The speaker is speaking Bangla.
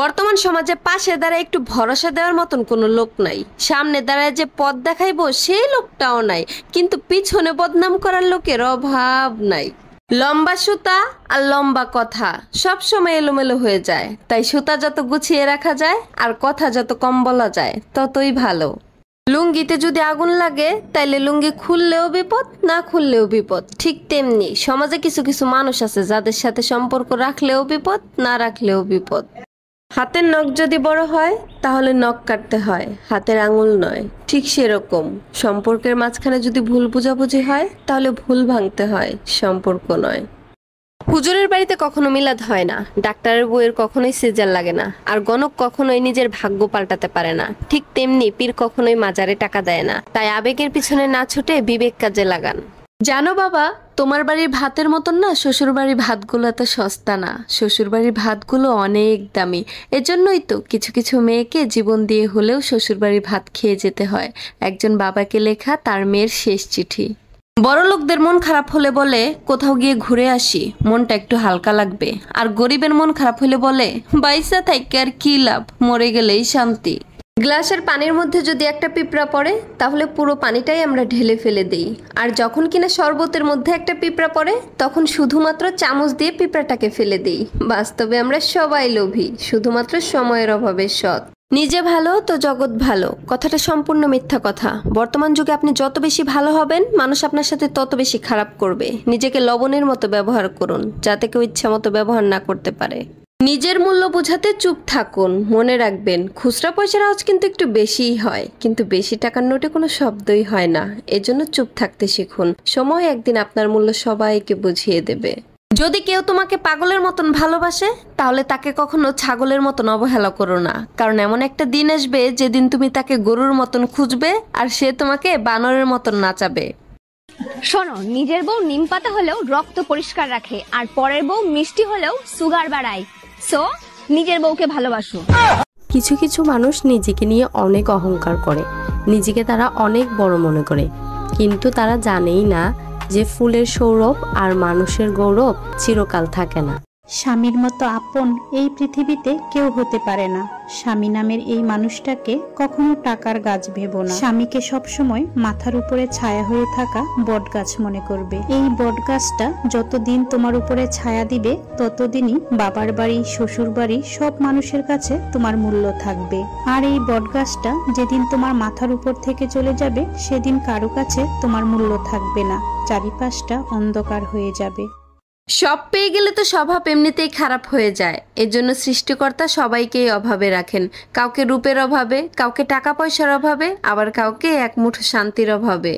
বর্তমান সমাজে পাশে দাঁড়ায় একটু ভরসা দেওয়ার মতন কোনো লোক নাই। সামনে দাঁড়ায় যে পথ দেখাইবো সেই লোকটাও নাই, কিন্তু পিছনে বদনাম করার লোকের অভাব নাই। লম্বা সুতা আর লম্বা কথা সব সময় এলোমেলো হয়ে যায়, তাই সুতা যত গুছিয়ে রাখা যায় আর কথা যত কম বলা যায় ততই ভালো। লুঙ্গিতে যদি আগুন লাগে তাইলে লুঙ্গি খুললেও বিপদ, না খুললেও বিপদ। ঠিক তেমনি সমাজে কিছু কিছু মানুষ আছে যাদের সাথে সম্পর্ক রাখলেও বিপদ, না রাখলেও বিপদ। হাতের নখ যদি বড় হয় তাহলে নখ কাটতে হয়, হাতের আঙুল নয়। ঠিক সেরকম সম্পর্কের মাঝখানে যদি ভুল বোঝাবুঝি হয় তাহলে ভুল ভাঙতে হয়, সম্পর্ক নয়। হুজুরের বাড়িতে কখনো মিলাদ হয় না, ডাক্তারের বউয়ের কখনোই সিজার লাগে না, আর গণক কখনোই নিজের ভাগ্য পাল্টাতে পারে না। ঠিক তেমনি পীর কখনোই মাজারে টাকা দেয় না। তাই আবেগের পিছনে না ছুটে বিবেক কাজে লাগান। জানো বাবা, তোমার বাড়ির ভাতের মতন না শ্বশুর বাড়ির ভাতগুলো এত সস্তা না, শ্বশুর বাড়ির ভাতগুলো অনেক দামি। এজন্যই তো কিছু কিছু মেয়েকে জীবন দিয়ে হলেও শ্বশুর বাড়ির ভাত খেয়ে যেতে হয়। একজন বাবাকে লেখা তার মেয়ের শেষ চিঠি। বড় লোকদের মন খারাপ হলে বলে কোথাও গিয়ে ঘুরে আসি, মনটা একটু হালকা লাগবে। আর গরিবের মন খারাপ হলে বলে বাইসা থাইকে আর কি লাভ, মরে গেলেই শান্তি। গ্লাসের পানির মধ্যে যদি একটা পিঁপড়া পড়ে তাহলে পুরো পানিটাই আমরা ঢেলে ফেলে দিই, আর যখন কিনা শরবতের মধ্যে একটা পিঁপড়া পড়ে তখন শুধুমাত্র চামচ দিয়ে পিঁপড়াটাকে ফেলে দিই। বাস্তবে আমরা সবাই লোভী, শুধুমাত্র সময়ের অভাবে সৎ। নিজে ভালো তো জগৎ ভালো, কথাটা সম্পূর্ণ মিথ্যা কথা। বর্তমান যুগে আপনি যত বেশি ভালো হবেন মানুষ আপনার সাথে তত বেশি খারাপ করবে। নিজেকে লবণের মতো ব্যবহার করুন, যাতে কেউ ইচ্ছা মতো ব্যবহার না করতে পারে। নিজের মূল্য বোঝাতে চুপ থাকুন। মনে রাখবেন খুচরা পয়সার আওয়াজ কিন্তু একটু বেশিই হয়, কিন্তু বেশি টাকার নোটে কোনো শব্দই হয় না। এজন্য চুপ থাকতে শিখুন, সময় একদিন আপনার মূল্য সবাইকে বুঝিয়ে দেবে। যদি কেউ তোমাকে পাগলের মতন ভালোবাসে তাহলে তাকে কখনো ছাগলের মতন অবহেলা করো না, কারণ এমন একটা দিন আসবে যেদিন তুমি তাকে গরুর মতন খুঁজবে আর সে তোমাকে বানরের মতন নাচাবে। শোনো, নিজের বউ নিম পাতা হলেও রক্ত পরিষ্কার রাখে, আর পরের বউ মিষ্টি হলেও সুগার বাড়ায়। সো নিজের বউকে ভালোবাসো। কিছু কিছু মানুষ নিজেকে নিয়ে অনেক অহংকার করে, নিজেকে তারা অনেক বড় মনে করে, কিন্তু তারা জানেই না যে ফুলের সৌরভ আর মানুষের গৌরব চিরকাল থাকে না। স্বামীর মতো আপন এই পৃথিবীতে কেউ হতে পারে না। স্বামী নামের এই মানুষটাকে কখনো টাকার গাছ ভেবো না। স্বামীকে সবসময় মাথার উপরে ছায়া হয়ে থাকা বট গাছ মনে করবে। এই বট গাছটা যতদিন তোমার উপরে ছায়া দিবে ততদিনই বাবার বাড়ি, শ্বশুর বাড়ি সব মানুষের কাছে তোমার মূল্য থাকবে। আর এই বট গাছটা যেদিন তোমার মাথার উপর থেকে চলে যাবে সেদিন কারো কাছে তোমার মূল্য থাকবে না, চারিপাশটা অন্ধকার হয়ে যাবে। সব পেয়ে গেলে তো স্বভাব এমনিতেই খারাপ হয়ে যায়। এজন্য সৃষ্টিকর্তা সবাইকেই অভাবে রাখেন, কাউকে রূপের অভাবে, কাউকে টাকা পয়সার অভাবে, আবার কাউকে এক মুঠো শান্তির অভাবে।